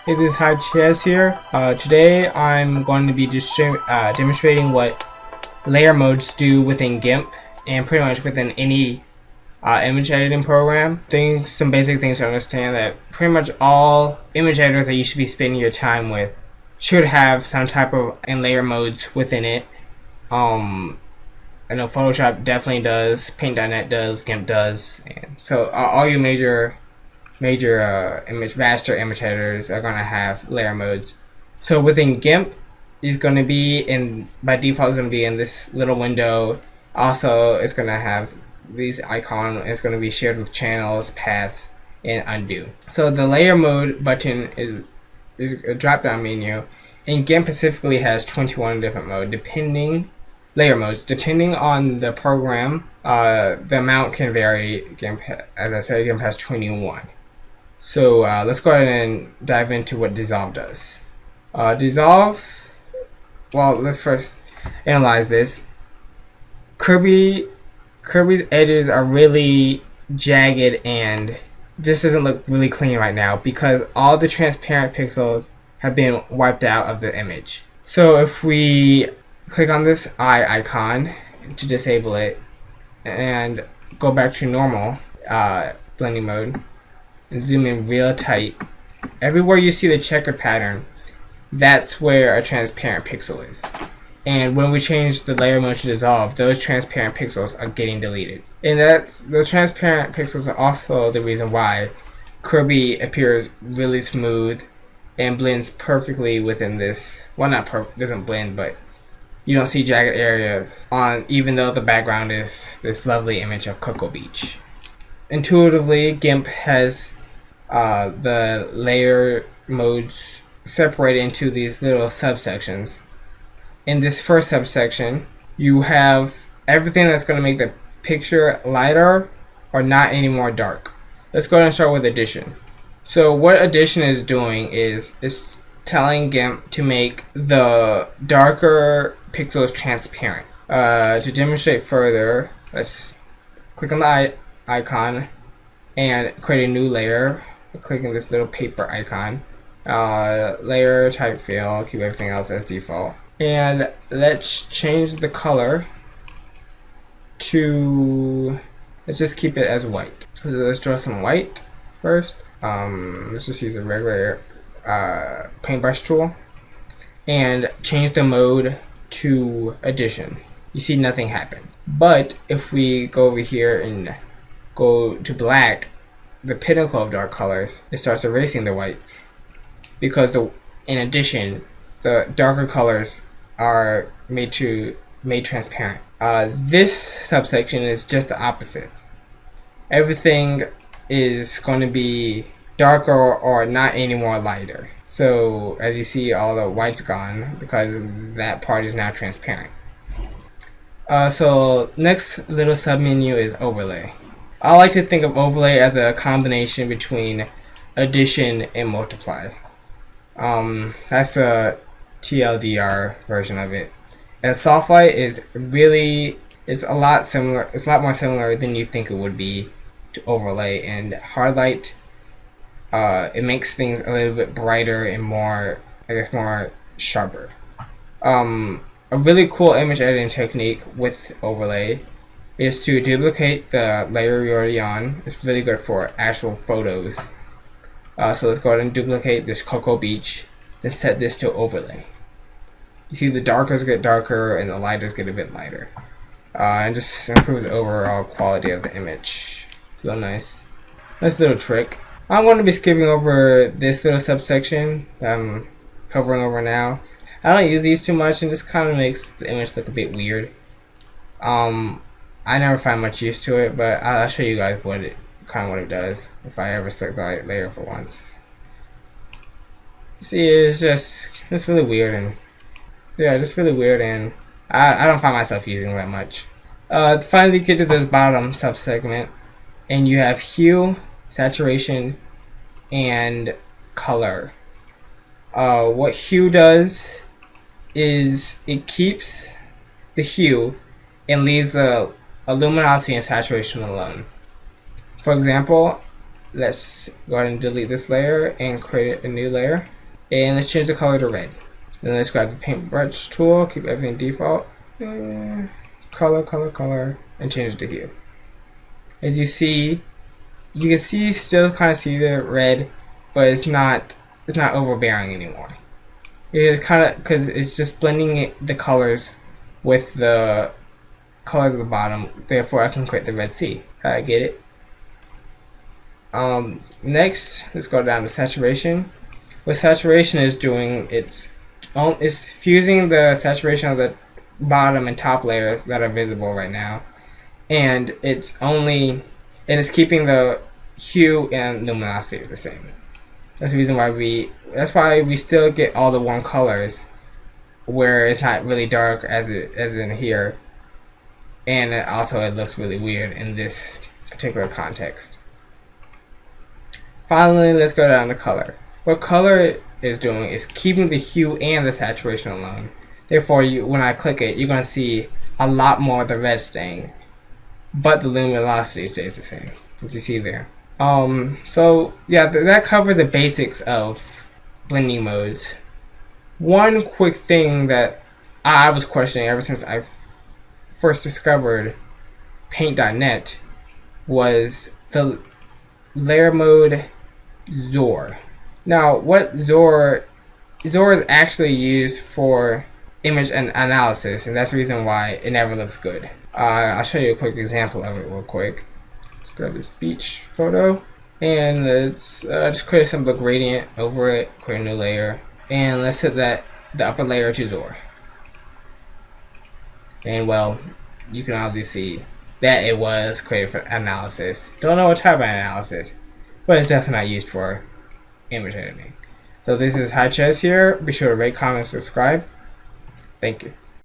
Hey, this is Hi Chaz here. Today I'm going to be demonstrating what layer modes do within GIMP and pretty much within any image editing program. Some basic things to understand that pretty much all image editors that you should be spending your time with should have some type of layer modes within it. I know Photoshop definitely does, Paint.net does, GIMP does, and so all your major raster image editors are going to have layer modes. So within GIMP, it's going to be by default, it's going to be in this little window. Also, it's going to have these icons. It's going to be shared with channels, paths, and undo. So the layer mode button is a drop down menu, and GIMP specifically has 21 different layer modes depending on the program. The amount can vary. GIMP, as I said, GIMP has 21. So let's go ahead and dive into what dissolve does. Dissolve, well, let's first analyze this. Kirby's edges are really jagged and this doesn't look really clean right now because all the transparent pixels have been wiped out of the image. So if we click on this eye icon to disable it and go back to normal blending mode and zoom in real tight, everywhere you see the checkered pattern, that's where a transparent pixel is. And when we change the layer mode to dissolve, those transparent pixels are getting deleted. And those transparent pixels are also the reason why Kirby appears really smooth and blends perfectly within this. Well, not perfect, doesn't blend, but you don't see jagged areas even though the background is this lovely image of Cocoa Beach. Intuitively, GIMP has the layer modes separated into these little subsections. In this first subsection, you have everything that's going to make the picture lighter or not anymore dark. Let's go ahead and start with addition. So what addition is doing is it's telling GIMP to make the darker pixels transparent. To demonstrate further, let's click on the icon and create a new layer. Clicking this little paper icon, layer type fill, keep everything else as default, and let's change the color to, let's just keep it as white. So let's draw some white first. Let's just use a regular paintbrush tool and change the mode to addition. You see nothing happen, but if we go over here and go to black, the pinnacle of dark colors, it starts erasing the whites because in addition, the darker colors are made transparent. This subsection is just the opposite. Everything is going to be darker or not anymore lighter. So as you see, all the white's gone because that part is now transparent. So next little submenu is overlay. I like to think of overlay as a combination between addition and multiply. That's a TLDR version of it. And softlight is a lot similar. It's a lot more similar than you think it would be to overlay. And hardlight, it makes things a little bit brighter and more, I guess, more sharper. A really cool image editing technique with overlay is to duplicate the layer you're already on. It's really good for actual photos. So let's go ahead and duplicate this Cocoa Beach, then set this to overlay. You see the darkers get darker and the lighters get a bit lighter. And just improves the overall quality of the image. Feel nice. Nice little trick. I'm going to be skipping over this little subsection that I'm hovering over now. I don't use these too much and this kind of makes the image look a bit weird. I never find much use to it, but I'll show you guys what it does if I ever select the light layer for once. See, it's really weird and just really weird, and I don't find myself using that much. Finally, get to this bottom subsegment, and you have hue, saturation, and color. What hue does is it keeps the hue and leaves the luminosity and saturation alone. For example, let's go ahead and delete this layer and create a new layer. And let's change the color to red. Then let's grab the paintbrush tool, keep everything default. Color, and change it to hue. As you see, you can still kind of see the red, but it's not overbearing anymore. It's kind of because it's just blending the colors with the colors of the bottom. Therefore, I can create the red sea. I get it. Next, let's go down to saturation. What saturation is doing, it's fusing the saturation of the bottom and top layers that are visible right now, and it's keeping the hue and luminosity the same. That's the reason why we still get all the warm colors, where it's not really dark as in here, and also it looks really weird in this particular context. Finally, let's go down to color. What color is doing is keeping the hue and the saturation alone. Therefore, when I click it, you're going to see a lot more of the red staying, but the luminosity stays the same, as you see there. So yeah, that covers the basics of blending modes. One quick thing that I was questioning ever since I first discovered Paint.net was the layer mode XOR. Now, what XOR is actually used for image analysis, and that's the reason why it never looks good. I'll show you a quick example of it real quick. Let's grab this beach photo, and let's just create a simple gradient over it, create a new layer, and let's set the upper layer to XOR. And well, you can obviously see that it was created for analysis. Don't know what type of analysis, but it's definitely not used for image editing. So this is High Chess here. Be sure to rate, comment, subscribe. Thank you.